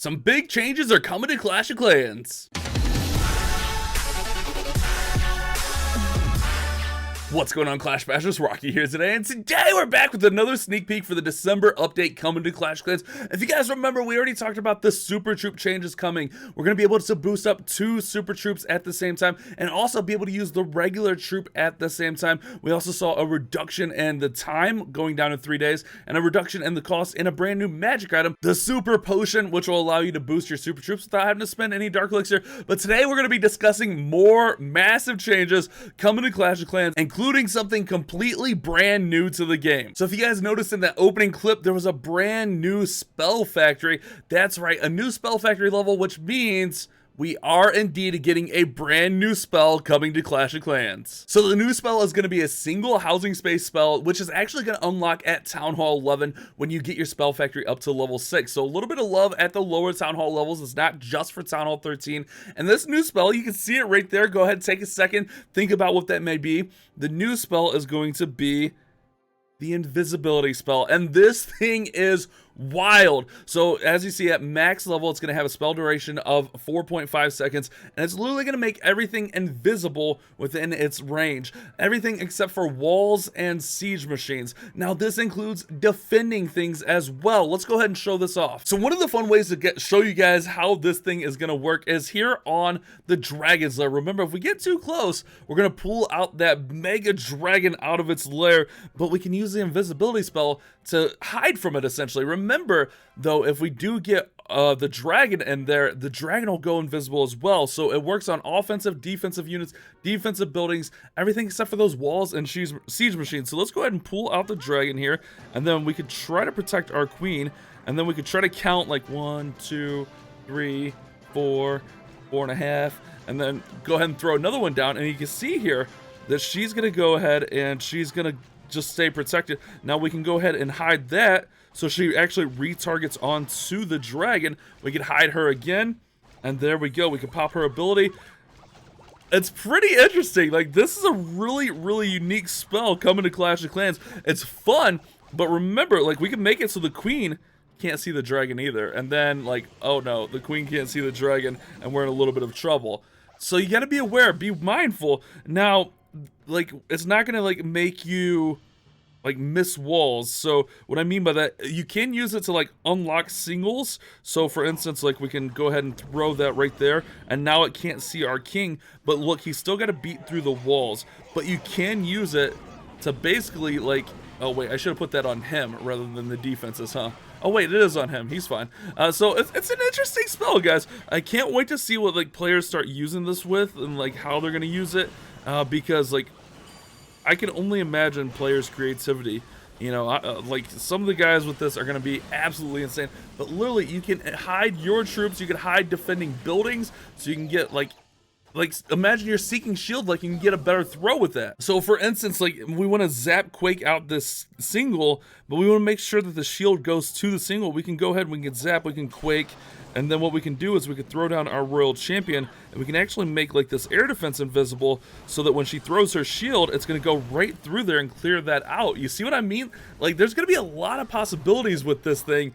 Some big changes are coming to Clash of Clans. What's going on, Clash Bashers? Rocky here today, and today we're back with another sneak peek for the December update coming to Clash of Clans. If you guys remember, we already talked about the Super Troop changes coming. We're going to be able to boost up 2 Super Troops at the same time, and also be able to use the regular troop at the same time. We also saw a reduction in the time going down to 3 days, and a reduction in the cost in a brand new magic item, the Super Potion, which will allow you to boost your Super Troops without having to spend any Dark Elixir. But today we're going to be discussing more massive changes coming to Clash of Clans, including something completely brand new to the game. So if you guys noticed in that opening clip, there was a brand new spell factory. That's right, a new spell factory level, which means we are indeed getting a brand new spell coming to Clash of Clans. So the new spell is going to be a single housing space spell, which is actually going to unlock at Town Hall 11 when you get your spell factory up to level 6. So a little bit of love at the lower Town Hall levels. It's not just for Town Hall 13. And this new spell, you can see it right there. Go ahead and take a second, think about what that may be. The new spell is going to be the Invisibility spell, and this thing is wild. So as you see, at max level, it's going to have a spell duration of 4.5 seconds, and it's literally going to make everything invisible within its range, everything except for walls and siege machines. Now this includes defending things as well. Let's go ahead and show this off. So one of the fun ways to show you guys how this thing is going to work is here on the dragon's lair. Remember, if we get too close, we're going to pull out that mega dragon out of its lair, but we can use the invisibility spell to hide from it, essentially. Remember, though, if we do get the dragon in there, the dragon will go invisible as well. So it works on offensive, defensive units, defensive buildings, everything except for those walls and siege machines. So let's go ahead and pull out the dragon here, and then we could try to protect our queen, and then we could try to count like 1, 2, 3, 4, 4.5, and then go ahead and throw another one down. And you can see here that she's gonna go ahead and she's gonna just stay protected. Now we can go ahead and hide that, so she actually retargets onto the dragon. We can hide her again, and there we go. We can pop her ability. It's pretty interesting. Like, this is a really unique spell coming to Clash of Clans. It's fun, but remember, like, we can make it so the queen can't see the dragon either, and then, like, oh no, the queen can't see the dragon, and we're in a little bit of trouble. So you got to be aware, be mindful. Now, like, it's not gonna like make you like miss walls. So what I mean by that, you can use it to like unlock singles. So for instance, like, we can go ahead and throw that right there, and now it can't see our king, but look, he's still got to beat through the walls. But you can use it to basically, like, oh wait, I should have put that on him rather than the defenses, huh? Oh wait, it is on him. He's fine. So it's an interesting spell, guys. I can't wait to see what like players start using this with, and like how they're gonna use it, because like I can only imagine players' creativity. You know, like some of the guys with this are gonna be absolutely insane. But literally, you can hide your troops. You can hide defending buildings, so you can get like imagine you're seeking shield, like you can get a better throw with that. So for instance, like, we want to zap quake out this single, but we want to make sure that the shield goes to the single. We can go ahead, we can zap, we can quake, and then what we can do is we can throw down our royal champion, and we can actually make like this air defense invisible, so that when she throws her shield, it's going to go right through there and clear that out. You see what I mean? Like, there's going to be a lot of possibilities with this thing,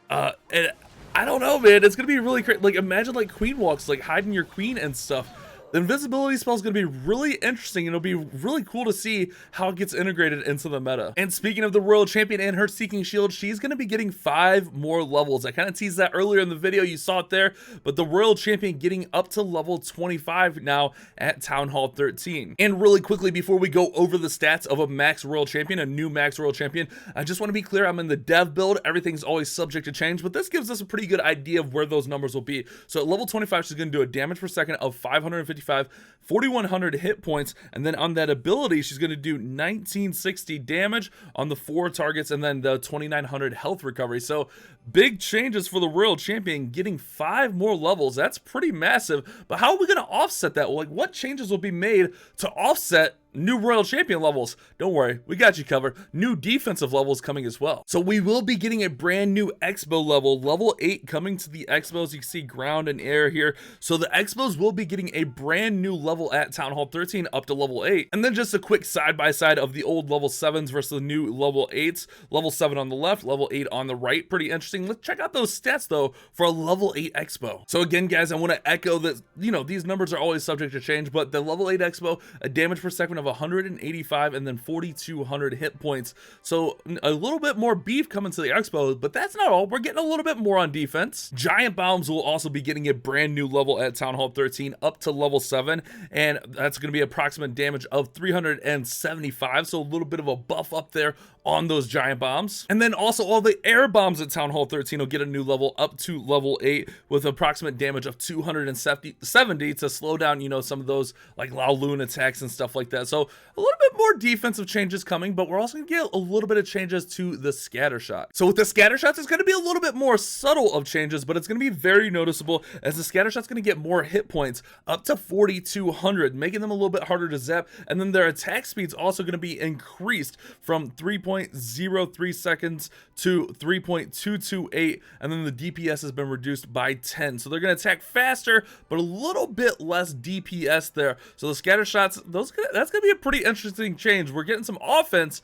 and I don't know, man. It's gonna be really crazy. Like, imagine like queen walks, like hiding your queen and stuff. The invisibility spell is going to be really interesting, and it'll be really cool to see how it gets integrated into the meta. And speaking of the royal champion and her seeking shield, she's going to be getting 5 more levels. I kind of teased that earlier in the video. You saw it there, but the royal champion getting up to level 25 now at Town Hall 13. And really quickly, before we go over the stats of a max royal champion, a new max royal champion, I just want to be clear, I'm in the dev build. Everything's always subject to change, but this gives us a pretty good idea of where those numbers will be. So at level 25, she's going to do a damage per second of 555, 4,100 hit points, and then on that ability, she's going to do 1960 damage on the 4 targets, and then the 2,900 health recovery. So big changes for the royal champion, getting 5 more levels. That's pretty massive. But how are we going to offset that? Well, like, what changes will be made to offset new Royal Champion levels. Don't worry, we got you covered. New defensive levels coming as well. So we will be getting a brand new Expo level, level 8 coming to the Expos. You can see ground and air here. So the Expos will be getting a brand new level at Town Hall 13 up to level 8. And then just a quick side-by-side of the old level 7s versus the new level 8s. Level 7 on the left, level 8 on the right. Pretty interesting. Let's check out those stats though for a level 8 Expo. So again, guys, I want to echo that, these numbers are always subject to change, but the level 8 Expo, a damage per segment of 185 and then 4,200 hit points. So a little bit more beef coming to the Expo, but that's not all. We're getting a little bit more on defense. Giant Bombs will also be getting a brand new level at Town Hall 13 up to level 7, and that's going to be approximate damage of 375, so a little bit of a buff up there on those Giant Bombs. And then also all the air bombs at Town Hall 13 will get a new level up to level 8 with approximate damage of 270 to slow down, some of those like Laloon attacks and stuff like that. So a little bit more defensive changes coming, but we're also gonna get a little bit of changes to the scatter shot. So with the scatter shots, it's gonna be a little bit more subtle of changes, but it's gonna be very noticeable as the scatter shot's gonna get more hit points up to 4,200, making them a little bit harder to zap. And then their attack speed's also gonna be increased from 3.03 seconds to 3.228, and then the DPS has been reduced by 10. So they're gonna attack faster, but a little bit less DPS there. So the scatter shots, that's gonna be a pretty interesting change. We're getting some offense,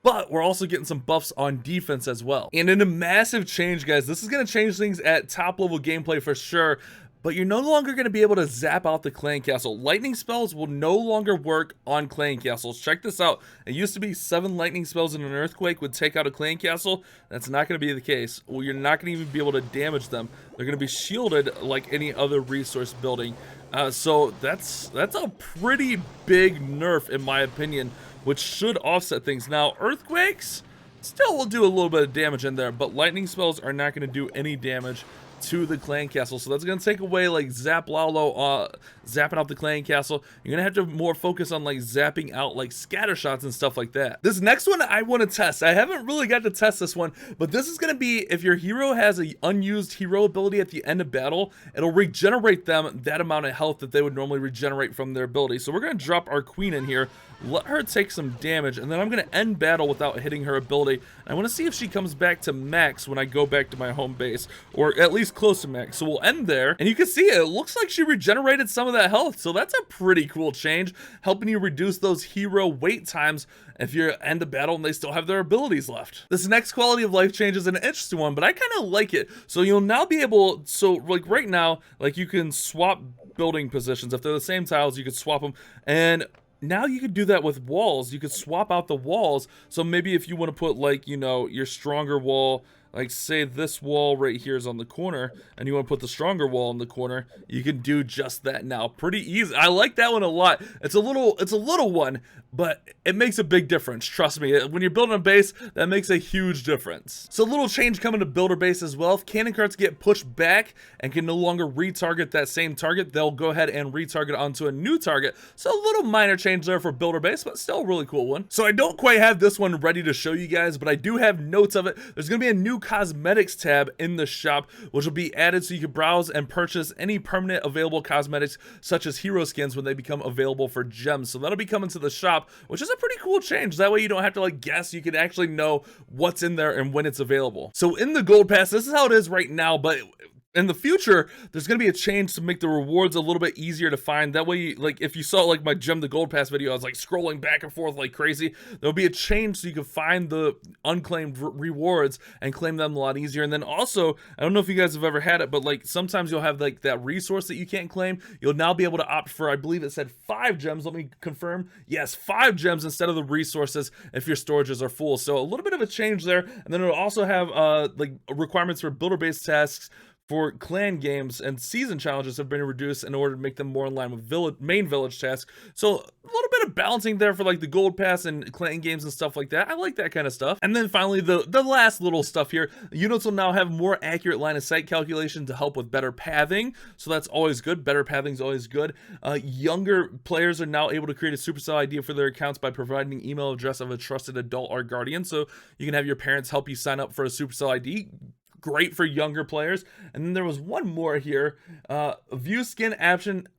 but we're also getting some buffs on defense as well. And in a massive change, guys, this is gonna change things at top level gameplay for sure. But you're no longer going to be able to zap out the clan castle. Lightning spells will no longer work on clan castles. Check this out. It used to be 7 lightning spells in an earthquake would take out a clan castle. That's not going to be the case. Well, you're not going to even be able to damage them. They're going to be shielded like any other resource building. So that's a pretty big nerf in my opinion, which should offset things. Now, earthquakes still will do a little bit of damage in there, but lightning spells are not going to do any damage to the clan castle. So that's going to take away like Zap Lalo, zapping out the clan castle. You're going to have to more focus on like zapping out like scatter shots and stuff like that. This next one I want to test. I haven't really got to test this one, but this is going to be if your hero has an unused hero ability at the end of battle, it'll regenerate them that amount of health that they would normally regenerate from their ability. So we're going to drop our queen in here, let her take some damage, and then I'm going to end battle without hitting her ability. I want to see if she comes back to max when I go back to my home base, or at least close to max. So we'll end there, and you can see it looks like she regenerated some of that health. So that's a pretty cool change, helping you reduce those hero wait times if you're end of battle and they still have their abilities left. This next quality of life change is an interesting one, but I kind of like it. So you'll now be able, so like right now, like you can swap building positions. If they're the same tiles, you could swap them, and now you could do that with walls. You could swap out the walls. So maybe if you want to put like, your stronger wall, like say this wall right here is on the corner, and you want to put the stronger wall in the corner, you can do just that now. Pretty easy. I like that one a lot. It's a little one, but it makes a big difference. Trust me, when you're building a base, that makes a huge difference. So a little change coming to builder base as well. If cannon carts get pushed back and can no longer retarget that same target, they'll go ahead and retarget onto a new target. So a little minor change there for builder base, but still a really cool one. So I don't quite have this one ready to show you guys, but I do have notes of it. There's gonna be a new cosmetics tab in the shop, which will be added so you can browse and purchase any permanent available cosmetics such as hero skins when they become available for gems. So that'll be coming to the shop, which is a pretty cool change. That way you don't have to like guess, you can actually know what's in there and when it's available. So in the gold pass, this is how it is right now, but in the future, there's going to be a change to make the rewards a little bit easier to find. That way, like if you saw like my Gem the Gold Pass video, I was like scrolling back and forth like crazy. There'll be a change so you can find the unclaimed rewards and claim them a lot easier. And then also, I don't know if you guys have ever had it, but like sometimes you'll have like that resource that you can't claim. You'll now be able to opt for, I believe it said 5 gems. Let me confirm. Yes, 5 gems instead of the resources if your storages are full. So a little bit of a change there. And then it'll also have like requirements for builder-based tasks for clan games, and season challenges have been reduced in order to make them more in line with main village tasks. So a little bit of balancing there for like the gold pass and clan games and stuff like that. I like that kind of stuff. And then finally, the last little stuff here, units will now have more accurate line of sight calculation to help with better pathing. So that's always good. Better pathing is always good. Younger players are now able to create a Supercell ID for their accounts by providing email address of a trusted adult or guardian. So you can have your parents help you sign up for a Supercell ID. Great for younger players. And then there was one more here. View skin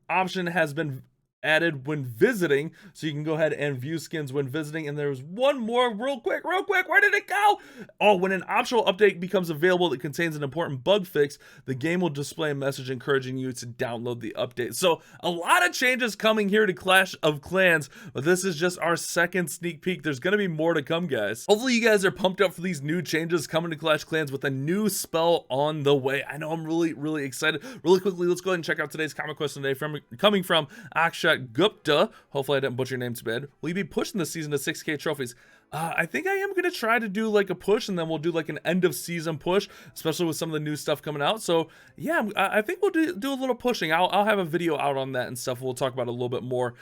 option has been added when visiting, so you can go ahead and view skins when visiting. And there's one more real quick, where did it go? Oh, when an optional update becomes available that contains an important bug fix, the game will display a message encouraging you to download the update. So a lot of changes coming here to Clash of Clans, but this is just our second sneak peek. There's gonna be more to come, guys. Hopefully you guys are pumped up for these new changes coming to Clash of Clans with a new spell on the way. I know I'm really excited. Really quickly, let's go ahead and check out today's comment question today coming from Akshat Gupta. Hopefully I didn't butcher your name too bad. Will you be pushing this season to 6K trophies? I think I am going to try to do like a push, and then we'll do like an end of season push, especially with some of the new stuff coming out. So yeah, I think we'll do a little pushing. I'll have a video out on that and stuff. We'll talk about it a little bit more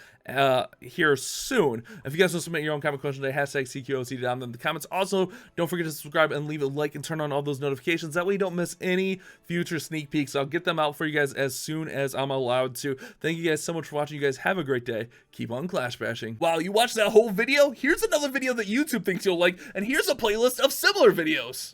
here soon. If you guys want to submit your own comment question today, hashtag CQOC down in the comments. Also, don't forget to subscribe and leave a like and turn on all those notifications. That way you don't miss any future sneak peeks. I'll get them out for you guys as soon as I'm allowed to. Thank you guys so much for watching. You guys have a great day. Keep on clash bashing. Wow, you watched that whole video? Here's another video that YouTube thinks you'll like, and here's a playlist of similar videos.